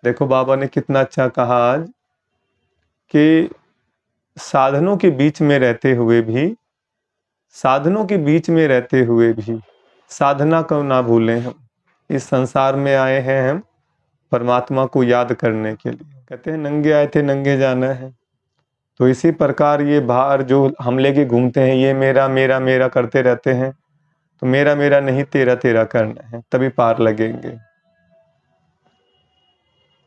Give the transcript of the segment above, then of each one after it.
देखो बाबा ने कितना अच्छा कहा आज कि साधनों के बीच में रहते हुए भी, साधनों के बीच में रहते हुए भी साधना को ना भूलें। हम इस संसार में आए हैं हम परमात्मा को याद करने के लिए। कहते हैं नंगे आए थे नंगे जाना है। तो इसी प्रकार ये बाहर जो हम लेके घूमते हैं, ये मेरा मेरा मेरा करते रहते हैं, तो मेरा मेरा नहीं तेरा तेरा करना है, तभी पार लगेंगे।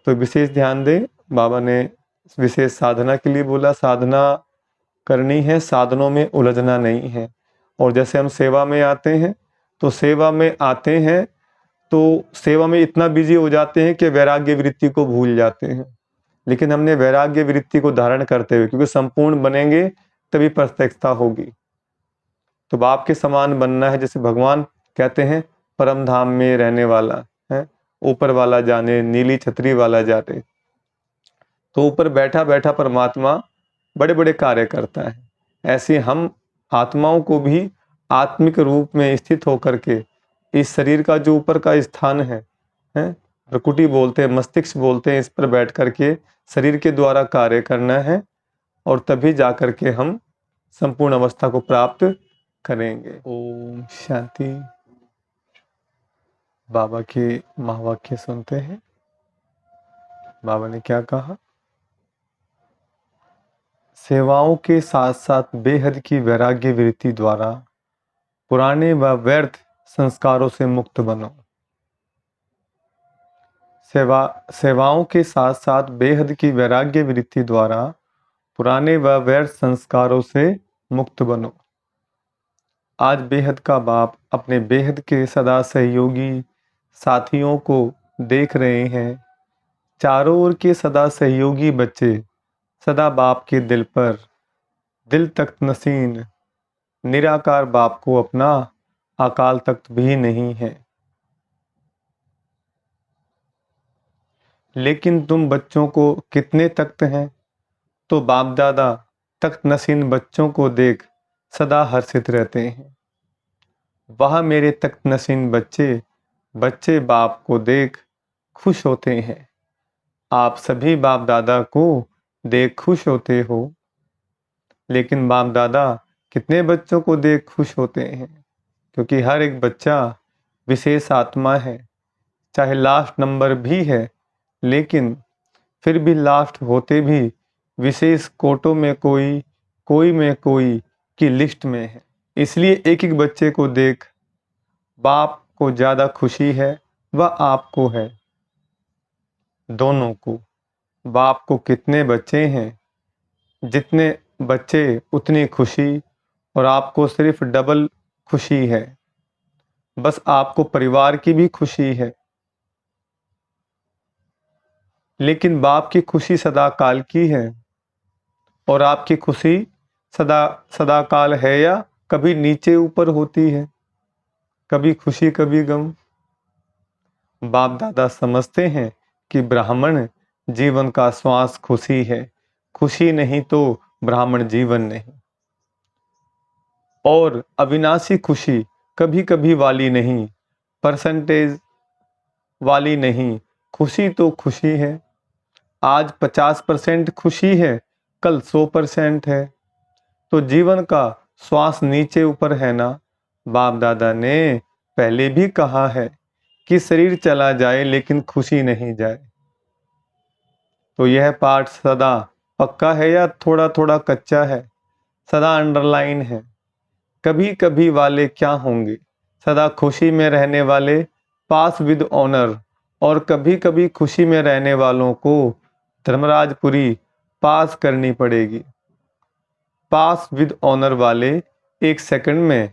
तो विशेष ध्यान दें, बाबा ने विशेष साधना के लिए बोला। साधना करनी है, साधनों में उलझना नहीं है। और जैसे हम सेवा में आते हैं, तो सेवा में आते हैं तो सेवा में इतना बिजी हो जाते हैं कि वैराग्य वृत्ति को भूल जाते हैं। लेकिन हमने वैराग्य वृत्ति को धारण करते हुए, क्योंकि संपूर्ण बनेंगे तभी प्रत्यक्षता होगी। तो बाप के समान बनना है। जैसे भगवान कहते हैं परम धाम में रहने वाला है, ऊपर वाला जाने, नीली छतरी वाला जाने। तो ऊपर बैठा बैठा परमात्मा बड़े बड़े कार्य करता है। ऐसे हम आत्माओं को भी आत्मिक रूप में स्थित होकर के इस शरीर का जो ऊपर का स्थान है, प्रकृति बोलते हैं, मस्तिष्क बोलते हैं, इस पर बैठ करके शरीर के द्वारा कार्य करना है, और तभी जाकर के हम संपूर्ण अवस्था को प्राप्त करेंगे। ओम शांति। बाबा के महावाक्य सुनते हैं। बाबा ने क्या कहा? सेवाओं के साथ साथ बेहद की वैराग्य वृत्ति द्वारा पुराने व व्यर्थ संस्कारों से मुक्त बनो। सेवाओं के साथ साथ बेहद की वैराग्य वृत्ति द्वारा पुराने व व्यर्थ संस्कारों से मुक्त बनो। आज बेहद का बाप अपने बेहद के सदा सहयोगी साथियों को देख रहे हैं। चारों ओर के सदा सहयोगी बच्चे सदा बाप के दिल पर दिल तख्त नसीन निराकार बाप को अपना अकाल तख्त भी नहीं है। लेकिन तुम बच्चों को कितने तख्त हैं? तो बाप दादा तख्त नसीन बच्चों को देख सदा हर्षित रहते हैं। वह मेरे तख्त नसीन बच्चे बाप को देख खुश होते हैं। आप सभी बाप दादा को देख खुश होते हो। लेकिन बाप दादा कितने बच्चों को देख खुश होते हैं? क्योंकि हर एक बच्चा विशेष आत्मा है, चाहे लास्ट नंबर भी है, लेकिन फिर भी लास्ट होते भी विशेष कोटों में कोई में कोई की लिस्ट में है। इसलिए एक एक बच्चे को देख बाप को ज़्यादा खुशी है व आपको है, दोनों को। बाप को कितने बच्चे हैं, जितने बच्चे उतनी खुशी, और आपको सिर्फ डबल खुशी है। बस आपको परिवार की भी खुशी है। लेकिन बाप की खुशी सदा काल की है, और आपकी खुशी सदा काल है या कभी नीचे ऊपर होती है, कभी खुशी कभी गम। बाप दादा समझते हैं कि ब्राह्मण जीवन का श्वास खुशी है, खुशी नहीं तो ब्राह्मण जीवन नहीं। और अविनाशी खुशी कभी कभी वाली नहीं, परसेंटेज वाली नहीं, खुशी तो खुशी है। आज 50% खुशी है, कल 100% है। तो जीवन का श्वास नीचे ऊपर है ना। बाप दादा ने पहले भी कहा है कि शरीर चला जाए लेकिन खुशी नहीं जाए। तो यह पाठ सदा पक्का है या थोड़ा थोड़ा कच्चा है? सदा अंडरलाइन है। कभी कभी वाले क्या होंगे? सदा खुशी में रहने वाले पास विद ऑनर, और कभी कभी खुशी में रहने वालों को धर्मराजपुरी पास करनी पड़ेगी। पास विद ऑनर वाले 1 सेकंड में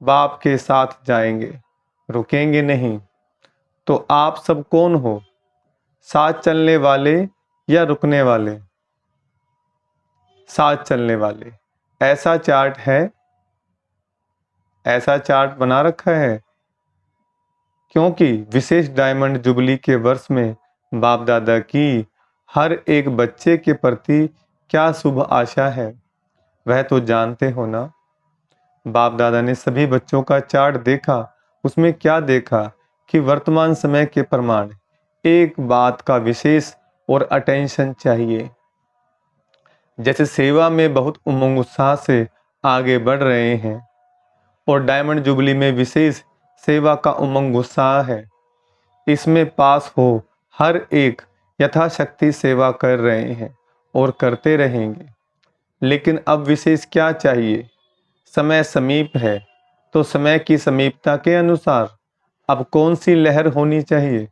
बाप के साथ जाएंगे, रुकेंगे नहीं। तो आप सब कौन हो? साथ चलने वाले या रुकने वाले? साथ चलने वाले। ऐसा चार्ट है, ऐसा चार्ट बना रखा है, क्योंकि विशेष डायमंड जुबली के वर्ष में बाप दादा की हर एक बच्चे के प्रति क्या शुभ आशा है, वह तो जानते हो ना। बाप दादा ने सभी बच्चों का चार्ट देखा। उसमें क्या देखा कि वर्तमान समय के प्रमाण एक बात का विशेष और अटेंशन चाहिए। जैसे सेवा में बहुत उमंग उत्साह से आगे बढ़ रहे हैं और डायमंड जुबली में विशेष सेवा का उमंग उत्साह है, इसमें पास हो हर एक यथाशक्ति सेवा कर रहे हैं और करते रहेंगे। लेकिन अब विशेष क्या चाहिए? समय समीप है, तो समय की समीपता के अनुसार अब कौन सी लहर होनी चाहिए?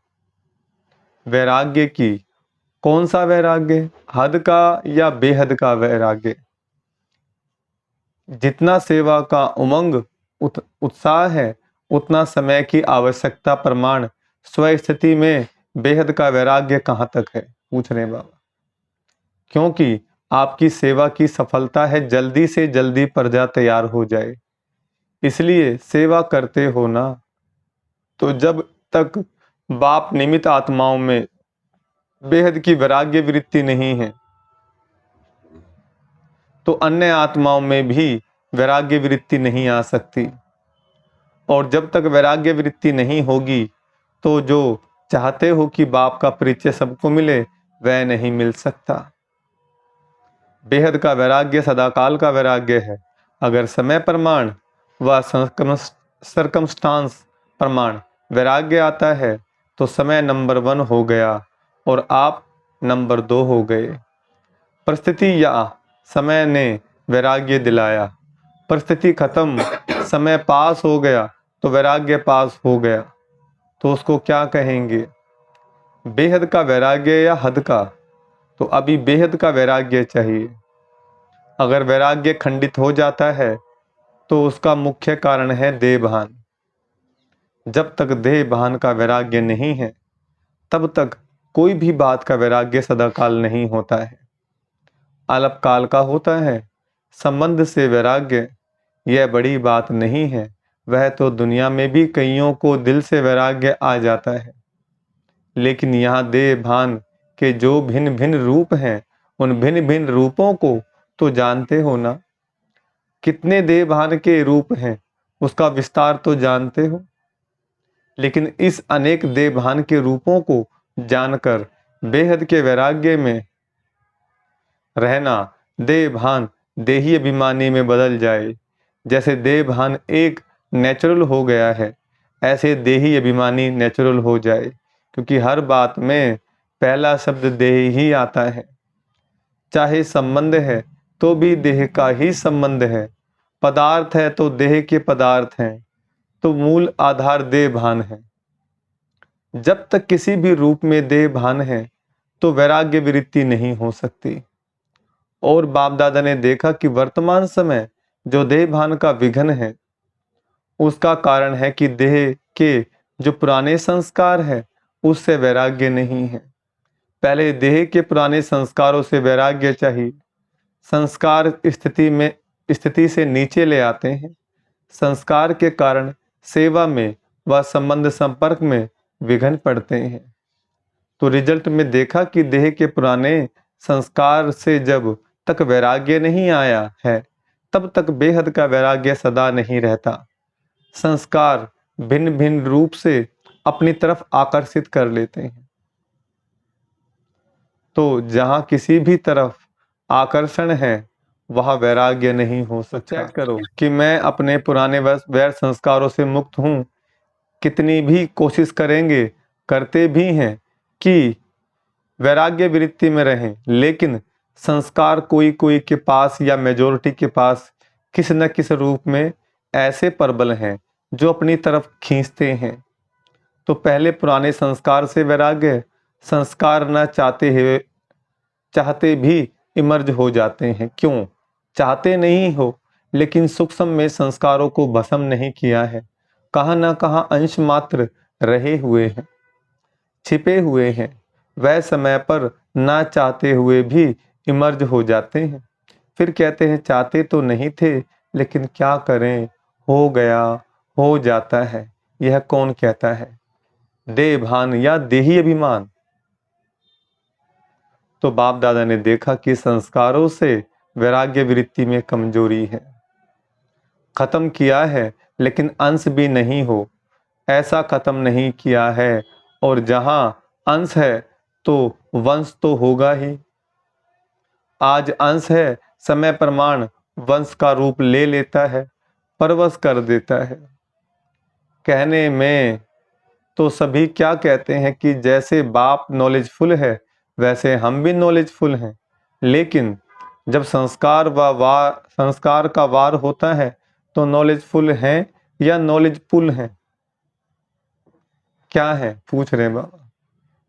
वैराग्य की। कौन सा वैराग्य? हद का या बेहद का वैराग्य? जितना सेवा का उमंग उत्साह है, उतना समय की आवश्यकता प्रमाण स्वस्थिति में बेहद का वैराग्य कहाँ तक है? पूछ रहे बाबा। क्योंकि आपकी सेवा की सफलता है जल्दी से जल्दी प्रजा तैयार हो जाए, इसलिए सेवा करते हो ना। तो जब तक बाप निमित्त आत्माओं में बेहद की वैराग्य वृत्ति नहीं है, तो अन्य आत्माओं में भी वैराग्य वृत्ति नहीं आ सकती। और जब तक वैराग्य वृत्ति नहीं होगी, तो जो चाहते हो कि बाप का परिचय सबको मिले, वह नहीं मिल सकता। बेहद का वैराग्य सदाकाल का वैराग्य है। अगर समय प्रमाण व सर्कमस्टांस प्रमाण वैराग्य आता है, तो समय नंबर 1 हो गया और आप नंबर 2 हो गए। परिस्थिति या समय ने वैराग्य दिलाया, परिस्थिति खत्म, समय पास हो गया तो वैराग्य पास हो गया, तो उसको क्या कहेंगे? बेहद का वैराग्य या हद का? तो अभी बेहद का वैराग्य चाहिए। अगर वैराग्य खंडित हो जाता है, तो उसका मुख्य कारण है देह भान। जब तक देह भान का वैराग्य नहीं है, तब तक कोई भी बात का वैराग्य सदाकाल नहीं होता है, अल्पकाल का होता है। संबंध से वैराग्य यह बड़ी बात नहीं है, वह तो दुनिया में भी कईयों को दिल से वैराग्य आ जाता है। लेकिन यहाँ देह भान के जो भिन्न भिन्न रूप हैं, उन भिन्न भिन्न रूपों को तो जानते हो ना। कितने देह भान के रूप हैं, उसका विस्तार तो जानते हो। लेकिन इस अनेक देह भान के रूपों को जानकर बेहद के वैराग्य में रहना, देह भान देही अभिमानी में बदल जाए। जैसे देह भान एक नेचुरल हो गया है, ऐसे देही अभिमानी नेचुरल हो जाए, क्योंकि हर बात में पहला शब्द देह ही आता है। चाहे संबंध है तो भी देह का ही संबंध है, पदार्थ है तो देह के पदार्थ हैं, तो मूल आधार देह भान है। जब तक किसी भी रूप में देह भान है, तो वैराग्य वृत्ति नहीं हो सकती। और बाप दादा ने देखा कि वर्तमान समय जो देह भान का विघन है, उसका कारण है कि देह के जो पुराने संस्कार है, उससे वैराग्य नहीं है। पहले देह के पुराने संस्कारों से वैराग्य चाहिए। संस्कार स्थिति से नीचे ले आते हैं। संस्कार के कारण सेवा में व संबंध संपर्क में विघन पड़ते हैं। तो रिजल्ट में देखा कि देह के पुराने संस्कार से जब तक वैराग्य नहीं आया है, तब तक बेहद का वैराग्य सदा नहीं रहता। संस्कार भिन्न भिन्न रूप से अपनी तरफ आकर्षित कर लेते हैं। तो जहां किसी भी तरफ आकर्षण है, वह वैराग्य नहीं हो सकता। चेक करो कि मैं अपने पुराने वैर संस्कारों से मुक्त हूं। कितनी भी कोशिश करेंगे, करते भी हैं कि वैराग्य वृत्ति में रहें, लेकिन संस्कार कोई कोई के पास या मेजोरिटी के पास किस न किस रूप में ऐसे प्रबल हैं जो अपनी तरफ खींचते हैं। तो पहले पुराने संस्कार से वैराग्य, संस्कार न चाहते भी इमर्ज हो जाते हैं। क्यों? चाहते नहीं हो, लेकिन सूक्ष्म में संस्कारों को भस्म नहीं किया है, कहाँ न कहाँ अंश मात्र रहे हुए हैं, छिपे हुए हैं। वह समय पर ना चाहते हुए भी इमर्ज हो जाते हैं। फिर कहते हैं चाहते तो नहीं थे, लेकिन क्या करें, हो गया, हो जाता है। यह कौन कहता है? देह भान या देही अभिमान। तो बाप दादा ने देखा कि संस्कारों से वैराग्य वृत्ति में कमजोरी है। खत्म किया है, लेकिन अंश भी नहीं हो, ऐसा खत्म नहीं किया है। और जहां अंश है तो वंश तो होगा ही। आज अंश है, समय प्रमाण वंश का रूप ले लेता है, परवश कर देता है। कहने में तो सभी क्या कहते हैं कि जैसे बाप नॉलेजफुल है वैसे हम भी नॉलेजफुल हैं, लेकिन जब संस्कार का वार होता है तो नॉलेजफुल हैं या नॉलेजफुल हैं? क्या है पूछ रहे बाबा।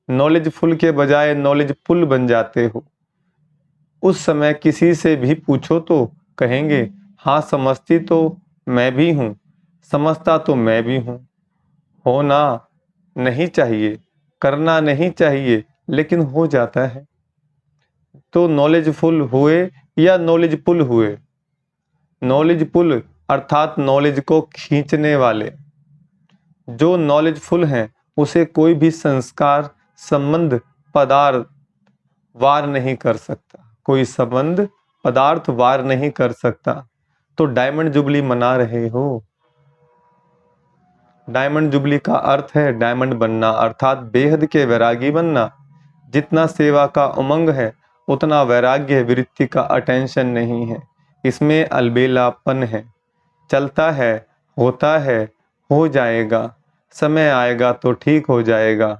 नॉलेजफुल के बजाय नॉलेजफुल बन जाते हो। उस समय किसी से भी पूछो तो कहेंगे हाँ समझती तो मैं भी हूँ, समझता तो मैं भी हूँ। होना नहीं चाहिए, करना नहीं चाहिए, लेकिन हो जाता है। तो नॉलेजफुल हुए या नॉलेजफुल हुए? नॉलेजफुल अर्थात नॉलेज को खींचने वाले। जो नॉलेजफुल हैं उसे कोई भी संस्कार संबंध पदार्थ वार नहीं कर सकता, कोई संबंध पदार्थ वार नहीं कर सकता। तो डायमंड जुबली मना रहे हो। डायमंड जुबली का अर्थ है डायमंड बनना, अर्थात बेहद के वैरागी बनना। जितना सेवा का उमंग है उतना वैराग्य वृत्ति का अटेंशन नहीं है। इसमें अलबेलापन है। चलता है, होता है, हो जाएगा, समय आएगा तो ठीक हो जाएगा।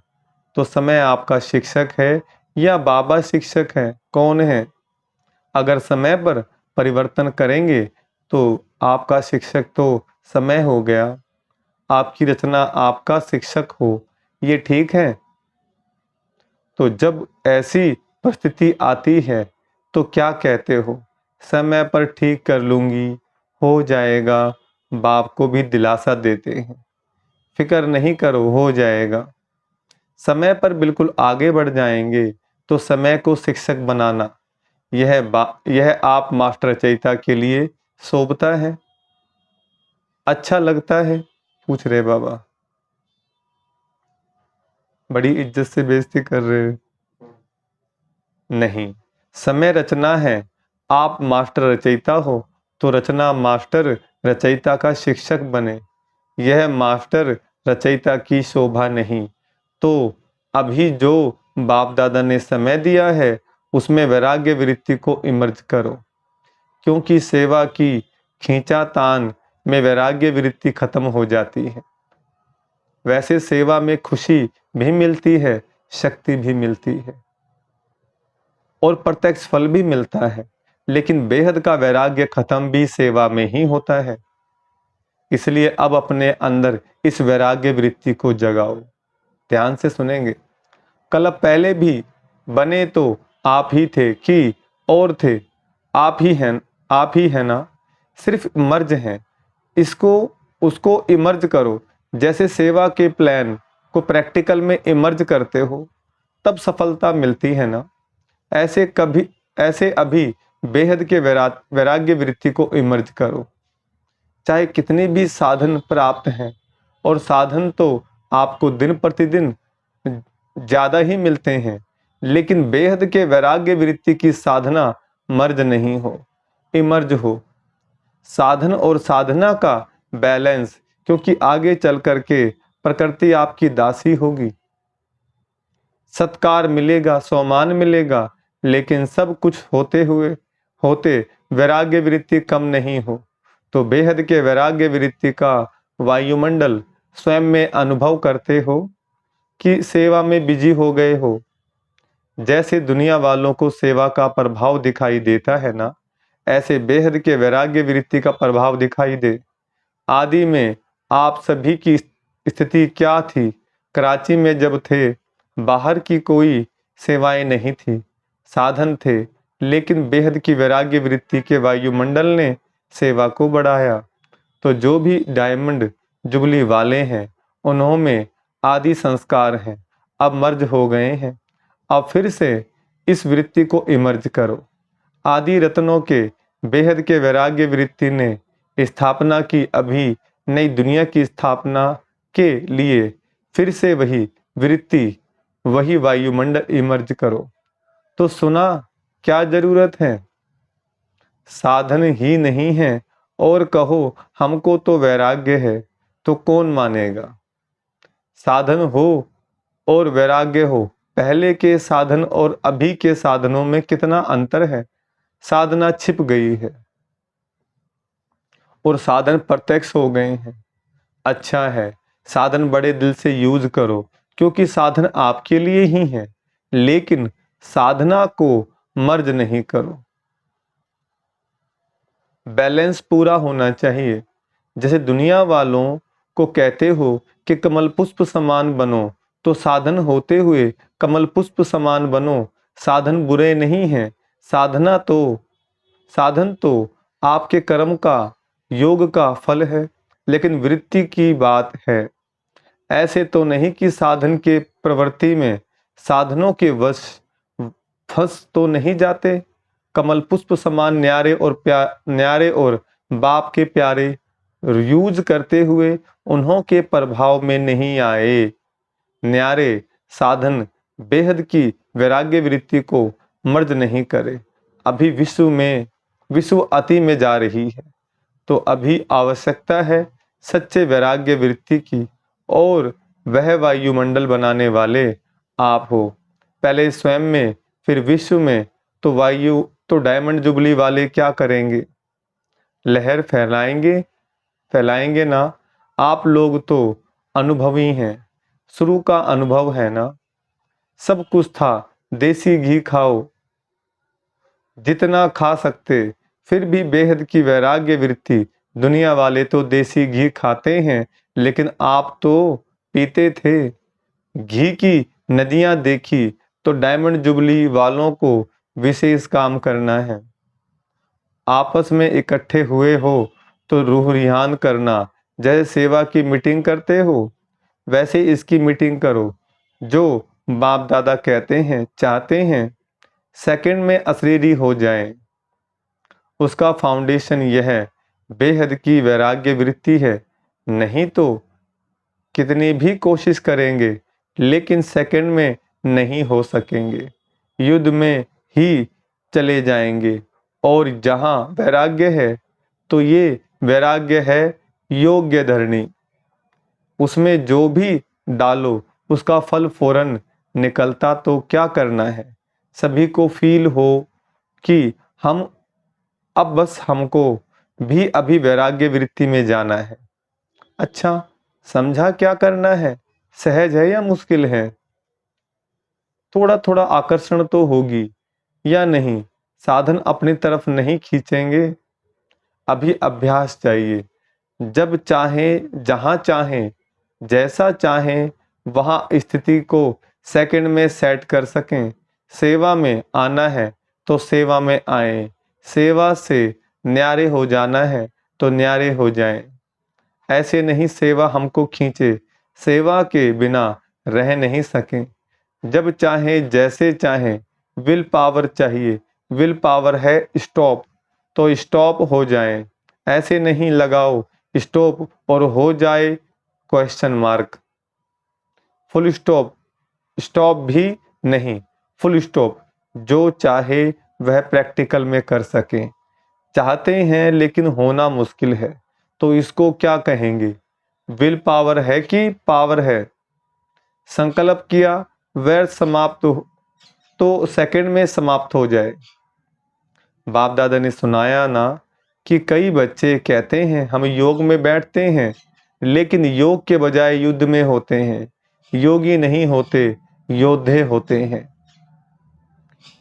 तो समय आपका शिक्षक है या बाबा शिक्षक है? कौन है? अगर समय पर परिवर्तन करेंगे तो आपका शिक्षक तो समय हो गया, आपकी रचना आपका शिक्षक हो, ये ठीक है? तो जब ऐसी परिस्थिति आती है तो क्या कहते हो? समय पर ठीक कर लूंगी, हो जाएगा। बाप को भी दिलासा देते हैं, फिक्र नहीं करो, हो जाएगा। समय पर बिल्कुल आगे बढ़ जाएंगे। तो समय को शिक्षक बनाना यह आप मास्टर रचयिता के लिए शोभता है, अच्छा लगता है? पूछ रहे बाबा। बड़ी इज्जत से बेइज्जती कर रहे हो। नहीं, समय रचना है। आप मास्टर रचयिता हो तो रचना मास्टर रचयिता का शिक्षक बने। यह मास्टर रचयिता की शोभा नहीं। तो अभी जो बाप दादा ने समय दिया है उसमें वैराग्य वृत्ति को इमर्ज करो, क्योंकि सेवा की खींचातान में वैराग्य वृत्ति खत्म हो जाती है। वैसे सेवा में खुशी भी मिलती है, शक्ति भी मिलती है और प्रत्यक्ष फल भी मिलता है, लेकिन बेहद का वैराग्य खत्म भी सेवा में ही होता है। इसलिए अब अपने अंदर इस वैराग्य वृत्ति को जगाओ। ध्यान से सुनेंगे। कल पहले भी बने तो आप ही थे कि और थे? आप ही हैं, आप ही है ना? सिर्फ इमर्ज हैं। इसको उसको इमर्ज करो। जैसे सेवा के प्लान को प्रैक्टिकल में इमर्ज करते हो तब सफलता मिलती है ना? ऐसे अभी बेहद के वैराग्य वृत्ति को इमर्ज करो। चाहे कितने भी साधन प्राप्त हैं, और साधन तो आपको दिन प्रतिदिन ज्यादा ही मिलते हैं, लेकिन बेहद के वैराग्य वृत्ति की साधना मर्ज नहीं हो, इमर्ज हो। साधन और साधना का बैलेंस, क्योंकि आगे चल करके प्रकृति आपकी दासी होगी। सत्कार मिलेगा, सम्मान मिलेगा, लेकिन सब कुछ होते वैराग्य वृत्ति कम नहीं हो तो बेहद के वैराग्य वृत्ति का वायुमंडल स्वयं में अनुभव करते हो कि सेवा में बिजी हो गए हो। जैसे दुनिया वालों को सेवा का प्रभाव दिखाई देता है ना, ऐसे बेहद के वैराग्य वृत्ति का प्रभाव दिखाई दे। आदि में आप सभी की स्थिति क्या थी? कराची में जब थे, बाहर की कोई सेवाएं नहीं थी, साधन थे, लेकिन बेहद की वैराग्य वृत्ति के वायुमंडल ने सेवा को बढ़ाया। तो जो भी डायमंड जुबली वाले हैं उन्होंने आदि संस्कार हैं, अब मर्ज हो गए हैं। अब फिर से इस वृत्ति को इमर्ज करो। आदि रत्नों के बेहद के वैराग्य वृत्ति ने स्थापना की। अभी नई दुनिया की स्थापना के लिए फिर से वही वृत्ति, वही वायुमंडल इमर्ज करो। तो सुना, क्या जरूरत है? साधन ही नहीं है और कहो हमको तो वैराग्य है, तो कौन मानेगा? साधन हो और वैराग्य हो। पहले के साधन और अभी के साधनों में कितना अंतर है। साधना छिप गई है और साधन प्रत्यक्ष हो गए हैं। अच्छा है, साधन बड़े दिल से यूज करो, क्योंकि साधन आपके लिए ही है, लेकिन साधना को मर्ज नहीं करो। बैलेंस पूरा होना चाहिए। जैसे दुनिया वालों को कहते हो कि कमल पुष्प समान बनो, तो साधन होते हुए कमल पुष्प समान बनो। साधन बुरे नहीं हैं। साधन तो आपके कर्म का, योग का फल है, लेकिन वृत्ति की बात है। ऐसे तो नहीं कि साधन के प्रवृत्ति में साधनों के वश फंस तो नहीं जाते। कमल पुष्प समान न्यारे और बाप के प्यारे यूज करते हुए उन्हों के प्रभाव में नहीं आए। न्यारे साधन बेहद की वैराग्य वृत्ति को मर्ज नहीं करे। अभी विश्व अति में जा रही है, तो अभी आवश्यकता है सच्चे वैराग्य वृत्ति की, और वह वायुमंडल बनाने वाले आप हो। पहले स्वयं में, फिर विश्व में। तो डायमंड जुबली वाले क्या करेंगे? लहर फैलाएंगे ना। आप लोग तो अनुभवी हैं, शुरू का अनुभव है ना। सब कुछ था, देसी घी खाओ जितना खा सकते, फिर भी बेहद की वैराग्य वृत्ति। दुनिया वाले तो देसी घी खाते हैं, लेकिन आप तो पीते थे। घी की नदियां देखी, तो डायमंड जुबली वालों को विशेष काम करना है। आपस में इकट्ठे हुए हो तो रूह रिहान करना। जैसे सेवा की मीटिंग करते हो, वैसे इसकी मीटिंग करो। जो बाप दादा कहते हैं, चाहते हैं सेकंड में अशरीरी हो जाए, उसका फाउंडेशन यह बेहद की वैराग्य वृत्ति है। नहीं तो कितनी भी कोशिश करेंगे, लेकिन सेकंड में नहीं हो सकेंगे, युद्ध में ही चले जाएंगे। और जहाँ वैराग्य है, तो ये वैराग्य है योग्य धरणी। उसमें जो भी डालो उसका फल फौरन निकलता, तो क्या करना है? सभी को फील हो कि अब बस हमको भी अभी वैराग्य वृत्ति में जाना है। अच्छा, समझा क्या करना है? सहज है या मुश्किल है? थोड़ा थोड़ा आकर्षण तो होगी या नहीं? साधन अपनी तरफ नहीं खींचेंगे। अभी अभ्यास चाहिए। जब चाहें, जहाँ चाहें, जैसा चाहें, वहाँ स्थिति को सेकंड में सेट कर सकें। सेवा में आना है तो सेवा में आए। सेवा से न्यारे हो जाना है तो न्यारे हो जाएं। ऐसे नहीं सेवा हमको खींचे, सेवा के बिना रह नहीं सकें। जब चाहें, जैसे चाहें, विल पावर चाहिए। विल पावर है स्टॉप, तो स्टॉप हो जाएं। ऐसे नहीं लगाओ स्टॉप और हो जाए question mark. Full stop, stop भी नहीं, फुल स्टॉप। जो चाहे वह प्रैक्टिकल में कर सके। चाहते हैं लेकिन होना मुश्किल है, तो इसको क्या कहेंगे? विल पावर है कि पावर है? संकल्प किया, वह समाप्त हो तो सेकंड में समाप्त हो जाए। बाप दादा ने सुनाया ना कि कई बच्चे कहते हैं हम योग में बैठते हैं, लेकिन योग के बजाय युद्ध में होते हैं। योगी नहीं होते, योद्धे होते हैं।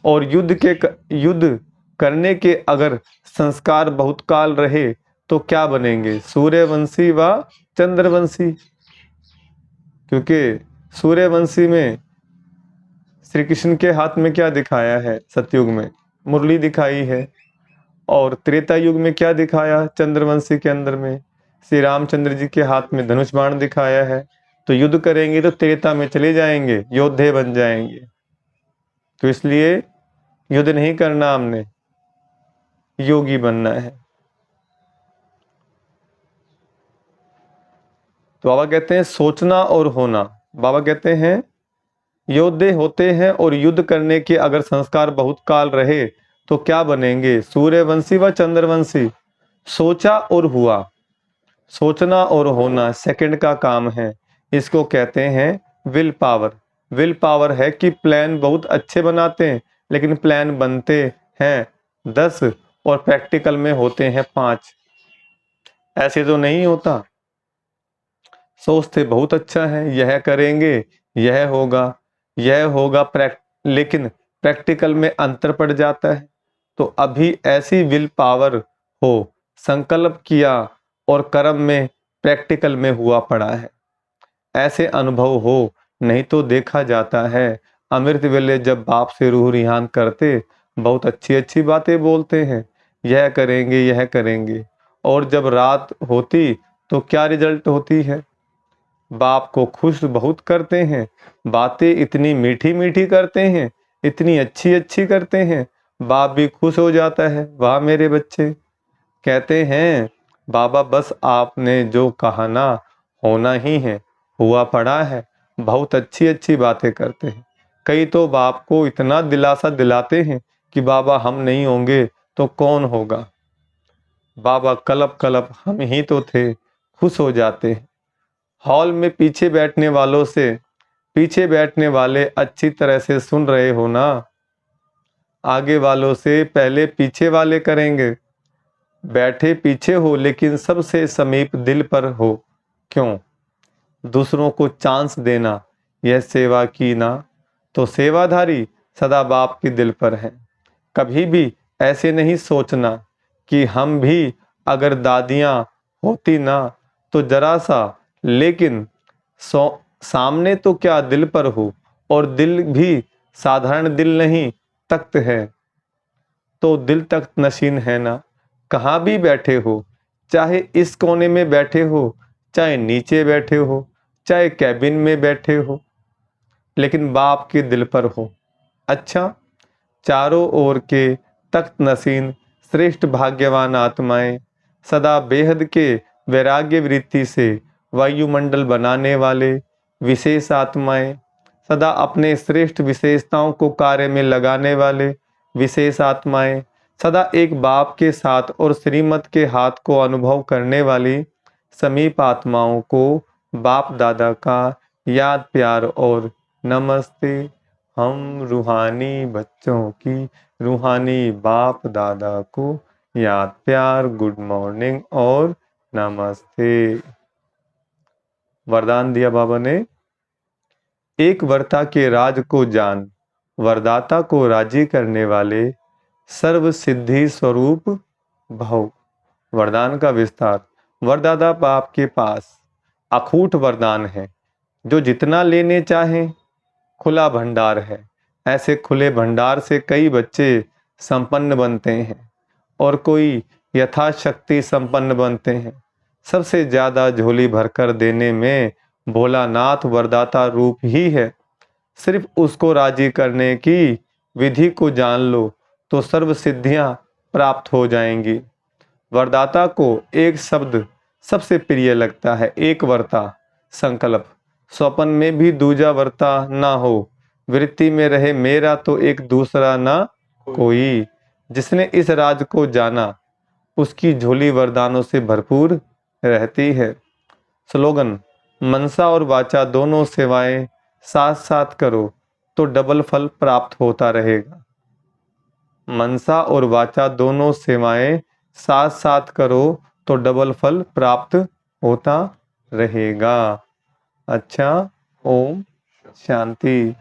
और युद्ध करने के अगर संस्कार बहुत काल रहे, तो क्या बनेंगे? सूर्यवंशी व चंद्रवंशी। क्योंकि सूर्यवंशी में श्री कृष्ण के हाथ में क्या दिखाया है? सतयुग में मुरली दिखाई है। और त्रेता युग में क्या दिखाया? चंद्रवंशी के अंदर में श्री रामचंद्र जी के हाथ में धनुष बाण दिखाया है। तो युद्ध करेंगे तो त्रेता में चले जाएंगे, योद्धे बन जाएंगे। तो इसलिए युद्ध नहीं करना, हमने योगी बनना है। तो बाबा कहते हैं सोचना और होना। बाबा कहते हैं योद्धे होते हैं, और युद्ध करने के अगर संस्कार बहुत काल रहे तो क्या बनेंगे? सूर्यवंशी व चंद्रवंशी। सोचा और हुआ। सोचना और होना सेकंड का काम है। इसको कहते हैं विल पावर। विल पावर है कि प्लान बहुत अच्छे बनाते हैं, लेकिन प्लान बनते हैं 10 और प्रैक्टिकल में होते हैं 5। ऐसे तो नहीं होता। सोचते बहुत अच्छा है, यह करेंगे, यह होगा लेकिन प्रैक्टिकल में अंतर पड़ जाता है। तो अभी ऐसी विल पावर हो, संकल्प किया और कर्म में प्रैक्टिकल में हुआ पड़ा है, ऐसे अनुभव हो। नहीं तो देखा जाता है अमृत वेले जब बाप से रूह रिहान करते, बहुत अच्छी अच्छी बातें बोलते हैं, यह करेंगे, और जब रात होती तो क्या रिजल्ट होती है? बाप को खुश बहुत करते हैं, बातें इतनी मीठी मीठी करते हैं, इतनी अच्छी अच्छी करते हैं, बाप भी खुश हो जाता है। वाह मेरे बच्चे, कहते हैं बाबा बस आपने जो कहा ना होना ही है, हुआ पड़ा है। बहुत अच्छी अच्छी बातें करते हैं। कई तो बाप को इतना दिलासा दिलाते हैं कि बाबा हम नहीं होंगे तो कौन होगा, बाबा कलप कलप हम ही तो थे, खुश हो जाते हैं। हॉल में पीछे बैठने वाले अच्छी तरह से सुन रहे हो ना, आगे वालों से पहले पीछे वाले करेंगे। बैठे पीछे हो लेकिन सबसे समीप दिल पर हो। क्यों? दूसरों को चांस देना, यह सेवा की ना, तो सेवाधारी सदा बाप के दिल पर है। कभी भी ऐसे नहीं सोचना कि हम भी अगर दादियाँ होती ना तो जरा सा, लेकिन सामने तो क्या दिल पर हो, और दिल भी साधारण दिल नहीं, तख्त है, तो दिल तख्त नशीन है ना। कहाँ भी बैठे हो, चाहे इस कोने में बैठे हो, चाहे नीचे बैठे हो, चाहे कैबिन में बैठे हो, लेकिन बाप के दिल पर हो। अच्छा, चारों ओर के तख्त नसीन श्रेष्ठ भाग्यवान आत्माएं सदा बेहद के वैराग्य वृत्ति से वायुमंडल बनाने वाले विशेष आत्माएं, सदा अपने श्रेष्ठ विशेषताओं को कार्य में लगाने वाले विशेष आत्माएं, सदा एक बाप के साथ और श्रीमत के हाथ को अनुभव करने वाली समीप आत्माओं को बाप दादा का याद प्यार और नमस्ते। हम रूहानी बच्चों की रूहानी बाप दादा को याद प्यार, गुड मॉर्निंग और नमस्ते। वरदान दिया बाबा ने, एक वर्ता के राज को जान, वरदाता को राजी करने वाले सर्व सिद्धि स्वरूप भव। वरदान का विस्तार। वरदाता बाप के पास अखूट वरदान है, जो जितना लेने चाहें खुला भंडार है। ऐसे खुले भंडार से कई बच्चे संपन्न बनते हैं और कोई यथाशक्ति संपन्न बनते हैं। सबसे ज़्यादा झोली भरकर देने में भोलानाथ वरदाता रूप ही है। सिर्फ उसको राजी करने की विधि को जान लो तो सर्व सिद्धियां प्राप्त हो जाएंगी। वरदाता को एक शब्द सबसे प्रिय लगता है, एक वर्ता, संकल्प। स्वप्न में भी दूजा वर्ता ना हो, वृत्ति में रहे मेरा तो एक दूसरा ना कोई। जिसने इस राज को जाना उसकी झोली वरदानों से भरपूर रहती है। स्लोगन, मनसा और वाचा दोनों सेवाएं साथ साथ करो तो डबल फल प्राप्त होता रहेगा। मनसा और वाचा दोनों सेवाएं साथ साथ करो तो डबल फल प्राप्त होता रहेगा। अच्छा, ओम शांति।